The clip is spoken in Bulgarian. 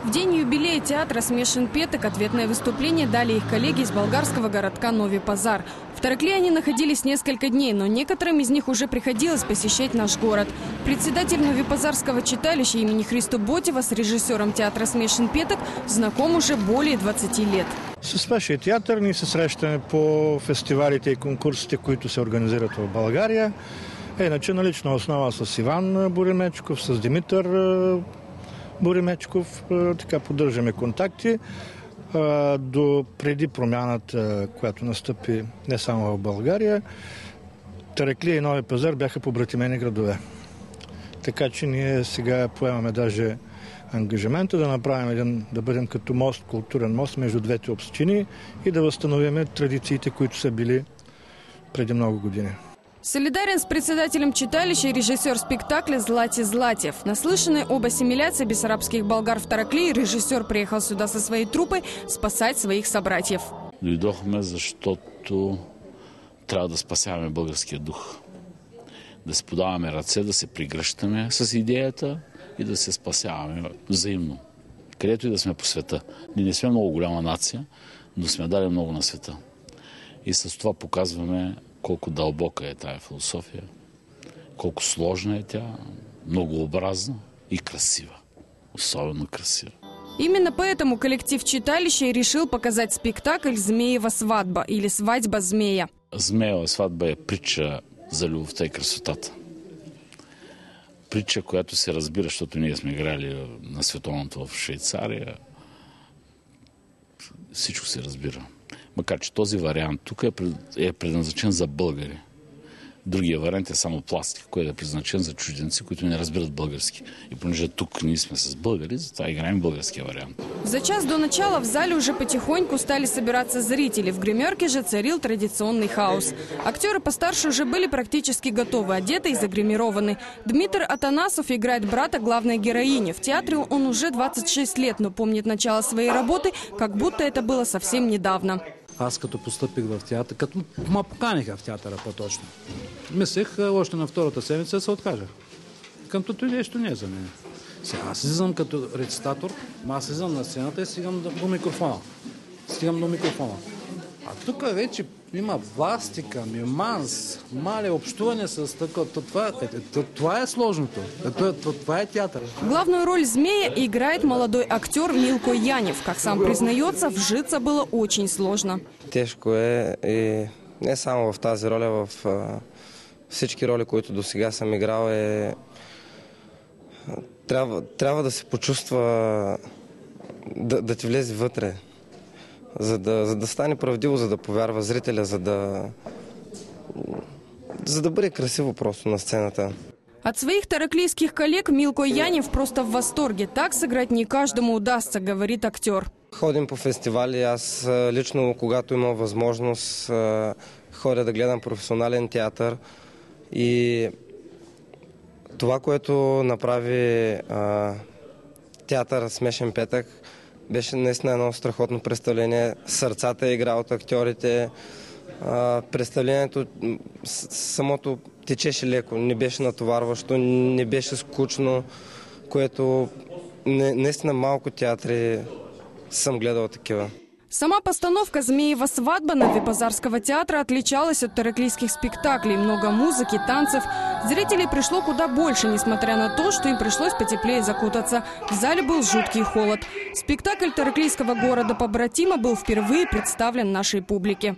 В день юбилея театра «Смешан Петък» ответное выступление дали их коллеги из болгарского городка Нови Пазар. В Тараклии они находились несколько дней, но некоторым из них уже приходилось посещать наш город. Председатель Новипазарского читалища имени Христо Ботева с режиссером театра «Смешан Петък» знаком уже более 20 лет. С вашия театър ние се срещаме по фестивалите и конкурсите, които се организират в България. Иначе на лична основа с Иван Боримечков, с Димитър Боримечков, така поддържаме контакти. До преди промяната, която настъпи не само в България, Тараклия и Нови Пазар бяха побратимени градове. Така че ние сега поемаме даже ангажимента да направим да бъдем като мост, културен мост между двете общини и да възстановим традициите, които са били преди много години. Солидарен с председателем читалища и режиссер спектакля Злати Златев. Наслышанный об ассимиляции бессарабских болгар в Тараклии, режиссер приехал сюда со своей труппой спасать своих собратьев. Дойдохме, защото трябва да спасяваме българския дух. Да се подаваме ръце, да се пригръщаме с идеята и да се спасяваме взаимно. Където и да сме по света. Ние не сме много голяма нация, но сме дали много на света. И с това показваме колко дълбока е тая философия, колко сложна е тя, многообразна и красива. Особено красива. Именно поэтому коллектив читалища и решил показать спектакль «Змеева сватба» или «Свадьба змея». Змеева сватба е притча за любовта и красотата. Притча, която се разбира, защото ние сме играли на световното в Швейцария. Всичко се разбира. Макар че този вариант тук е предназначен за българи. Другия вариант е само пластик, който е предназначен за чужденци, които не разбират български. И понеже тук ние сме с българи, затова играем българския вариант. За час до начала в зале уже потихоньку стали собираться зрители. В гримерке же царил традиционный хаос. Актеры постарше уже были практически готовы, одеты и загримированы. Дмитрий Атанасов играет брата главной героини. В театре он уже 26 лет, но помнит начало своей работы, как будто это было совсем недавно. Аз като постъпих в театър, като ме поканиха в театъра по-точно. Мислех, още на втората седмица се откажах. Къмто нещо не е за мен. Сега аз излизам като рецитатор, аз излизам на сцената и стигам до микрофона. А тук вече има пластика, миманс, мали общуване с такова. Това е сложното. Това е театър. Главную роль змея играет молодой актер Милко Янев. Как сам признается, вжиться было очень сложно. Тежко е и не само в тази роля, в всички роли, които до сега съм играл, трябва да се почувства, да ти влезе вътре. За да стане правдиво, за да повярва зрителя, за да бъде красиво просто на сцената. От своих тараклийских коллег Милко Янев просто в восторге. Так сыграть не каждому удастся, говорит актер. Ходим по фестивали. Аз лично, когато имам възможност, ходя да гледам професионален театър. И това, което направи театър «Смешан Петък», беше наистина едно страхотно представление. Сърцата игра от актьорите. Представлението самото течеше леко, не беше натоварващо, не беше скучно, което наистина малко театри съм гледал такива. Сама постановка «Змеева свадьба» Новипазарского театра отличалась от тараклийских спектаклей. Много музыки, танцев. Зрителей пришло куда больше, несмотря на то, что им пришлось потеплее закутаться. В зале был жуткий холод. Спектакль тараклийского города побратима был впервые представлен нашей публике.